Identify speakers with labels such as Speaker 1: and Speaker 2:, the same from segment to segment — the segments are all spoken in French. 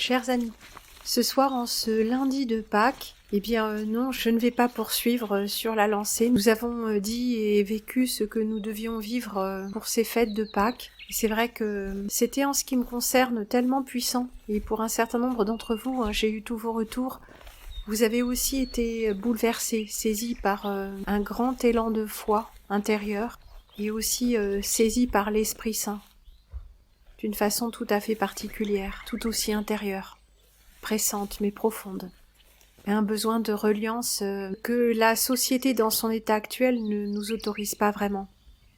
Speaker 1: Chers amis, ce soir en ce lundi de Pâques, non, je ne vais pas poursuivre sur la lancée. Nous avons dit et vécu ce que nous devions vivre pour ces fêtes de Pâques. Et c'est vrai que c'était en ce qui me concerne tellement puissant. Et pour un certain nombre d'entre vous, j'ai eu tous vos retours. Vous avez aussi été bouleversés, saisis par un grand élan de foi intérieure et aussi saisis par l'Esprit Saint d'une façon tout à fait particulière, tout aussi intérieure, pressante mais profonde. Un besoin de reliance que la société dans son état actuel ne nous autorise pas vraiment.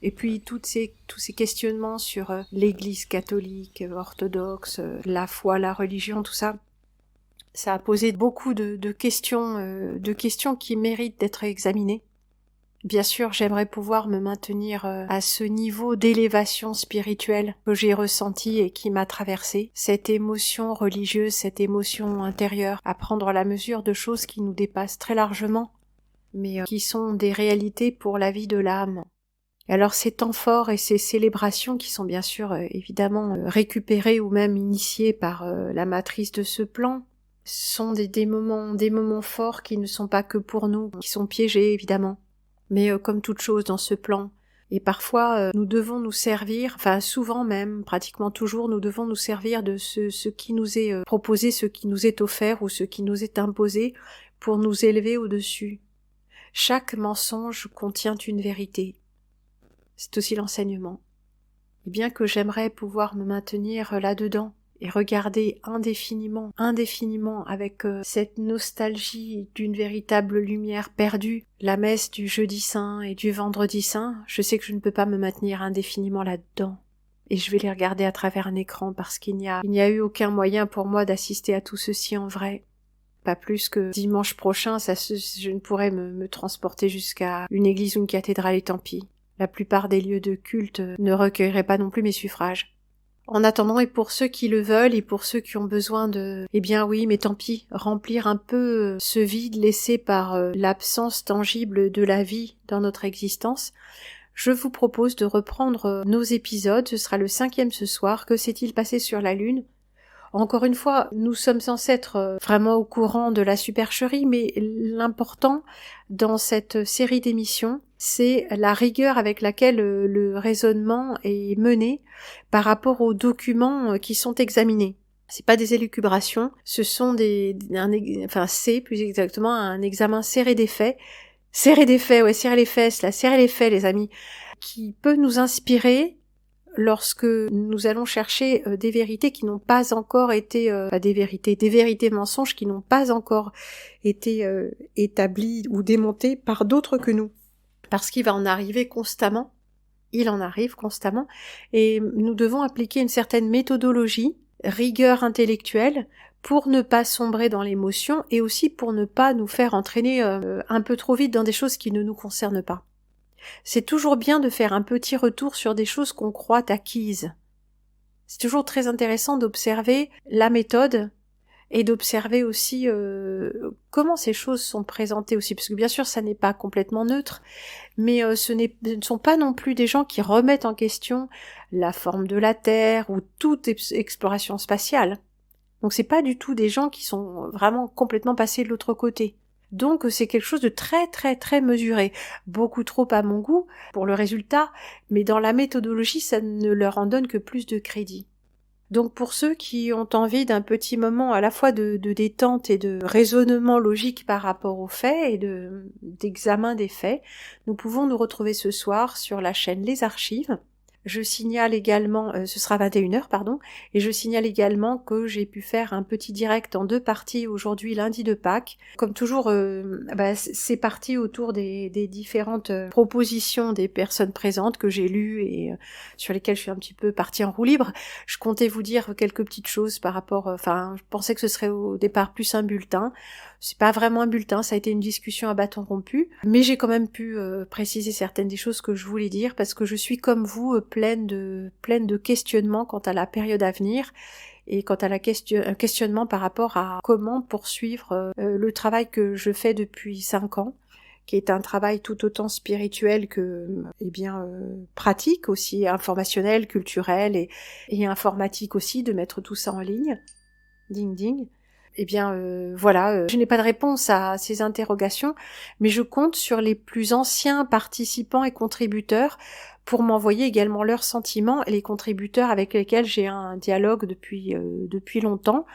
Speaker 1: Et puis tous ces questionnements sur l'Église catholique, orthodoxe, la foi, la religion, tout ça, ça a posé beaucoup de questions qui méritent d'être examinées. Bien sûr, j'aimerais pouvoir me maintenir à ce niveau d'élévation spirituelle que j'ai ressenti et qui m'a traversé, cette émotion religieuse, cette émotion intérieure, à prendre la mesure de choses qui nous dépassent très largement, mais qui sont des réalités pour la vie de l'âme. Et alors ces temps forts et ces célébrations qui sont bien sûr évidemment récupérées ou même initiées par la matrice de ce plan, sont des moments forts qui ne sont pas que pour nous, qui sont piégés évidemment. Mais comme toute chose dans ce plan, et parfois nous devons nous servir, enfin souvent même, pratiquement toujours, nous devons nous servir de ce qui nous est proposé, ce qui nous est offert ou ce qui nous est imposé pour nous élever au-dessus. Chaque mensonge contient une vérité. C'est aussi l'enseignement. Et bien que j'aimerais pouvoir me maintenir là-dedans, et regarder indéfiniment avec cette nostalgie d'une véritable lumière perdue, la messe du jeudi saint et du vendredi saint, je sais que je ne peux pas me maintenir indéfiniment là-dedans. Et je vais les regarder à travers un écran parce qu'il n'y a eu aucun moyen pour moi d'assister à tout ceci en vrai. Pas plus que dimanche prochain, je ne pourrais me transporter jusqu'à une église ou une cathédrale et tant pis. La plupart des lieux de culte ne recueilleraient pas non plus mes suffrages. En attendant, et pour ceux qui le veulent, et pour ceux qui ont besoin de, oui, mais tant pis, remplir un peu ce vide laissé par l'absence tangible de la vie dans notre existence, je vous propose de reprendre nos épisodes. Ce sera le 5e ce soir. Que s'est-il passé sur la Lune ? Encore une fois, nous sommes censés être vraiment au courant de la supercherie, mais l'important dans cette série d'émissions, c'est la rigueur avec laquelle le raisonnement est mené par rapport aux documents qui sont examinés. C'est pas des élucubrations, ce sont c'est plus exactement un examen serré des faits. Serrer les fesses, serrer les faits, les amis, qui peut nous inspirer lorsque nous allons chercher des vérités qui n'ont pas encore été des vérités mensonges qui n'ont pas encore été établies ou démontées par d'autres que nous, parce qu'il va en arriver constamment, et nous devons appliquer une certaine méthodologie, rigueur intellectuelle, pour ne pas sombrer dans l'émotion et aussi pour ne pas nous faire entraîner un peu trop vite dans des choses qui ne nous concernent pas. C'est toujours bien de faire un petit retour sur des choses qu'on croit acquises. C'est toujours très intéressant d'observer la méthode et d'observer aussi comment ces choses sont présentées aussi, parce que bien sûr ça n'est pas complètement neutre, mais ce ne sont pas non plus des gens qui remettent en question la forme de la Terre ou toute exploration spatiale. Donc c'est pas du tout des gens qui sont vraiment complètement passés de l'autre côté. Donc c'est quelque chose de très très très mesuré, beaucoup trop à mon goût pour le résultat, mais dans la méthodologie ça ne leur en donne que plus de crédit. Donc pour ceux qui ont envie d'un petit moment à la fois de détente et de raisonnement logique par rapport aux faits et d'examen des faits, nous pouvons nous retrouver ce soir sur la chaîne Les Archives. Je signale également, ce sera 21h, et je signale également que j'ai pu faire un petit direct en 2 parties aujourd'hui, lundi de Pâques. Comme toujours, c'est parti autour des différentes propositions des personnes présentes que j'ai lues et sur lesquelles je suis un petit peu partie en roue libre. Je comptais vous dire quelques petites choses par rapport, je pensais que ce serait au départ plus un bulletin. C'est pas vraiment un bulletin, ça a été une discussion à bâton rompu, mais j'ai quand même pu préciser certaines des choses que je voulais dire parce que je suis comme vous pleine de questionnements quant à la période à venir et quant à un questionnement par rapport à comment poursuivre le travail que je fais depuis 5 ans, qui est un travail tout autant spirituel que pratique aussi, informationnel, culturel et informatique aussi, de mettre tout ça en ligne. Ding ding. Eh bien, voilà, je n'ai pas de réponse à ces interrogations, mais je compte sur les plus anciens participants et contributeurs pour m'envoyer également leurs sentiments, et les contributeurs avec lesquels j'ai un dialogue depuis longtemps.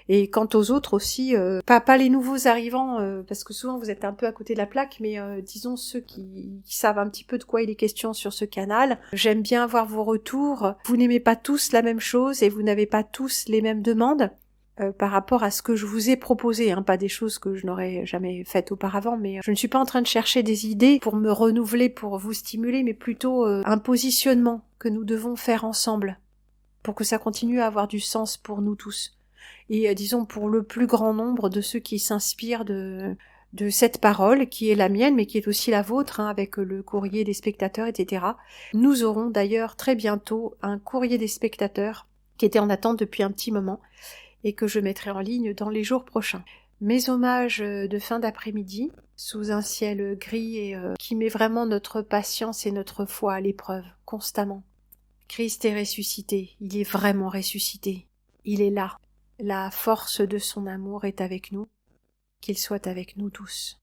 Speaker 1: Et quant aux autres aussi, pas les nouveaux arrivants, parce que souvent vous êtes un peu à côté de la plaque, mais disons ceux qui savent un petit peu de quoi il est question sur ce canal. J'aime bien avoir vos retours. Vous n'aimez pas tous la même chose et vous n'avez pas tous les mêmes demandes. Par rapport à ce que je vous ai proposé, hein, pas des choses que je n'aurais jamais faites auparavant, mais je ne suis pas en train de chercher des idées pour me renouveler, pour vous stimuler, mais plutôt un positionnement que nous devons faire ensemble, pour que ça continue à avoir du sens pour nous tous. Et disons pour le plus grand nombre de ceux qui s'inspirent de cette parole, qui est la mienne, mais qui est aussi la vôtre, hein, avec le courrier des spectateurs, etc. Nous aurons d'ailleurs très bientôt un courrier des spectateurs qui était en attente depuis un petit moment, et que je mettrai en ligne dans les jours prochains. Mes hommages de fin d'après-midi, sous un ciel gris et qui met vraiment notre patience et notre foi à l'épreuve, constamment. Christ est ressuscité, il est vraiment ressuscité. Il est là. La force de son amour est avec nous, qu'il soit avec nous tous.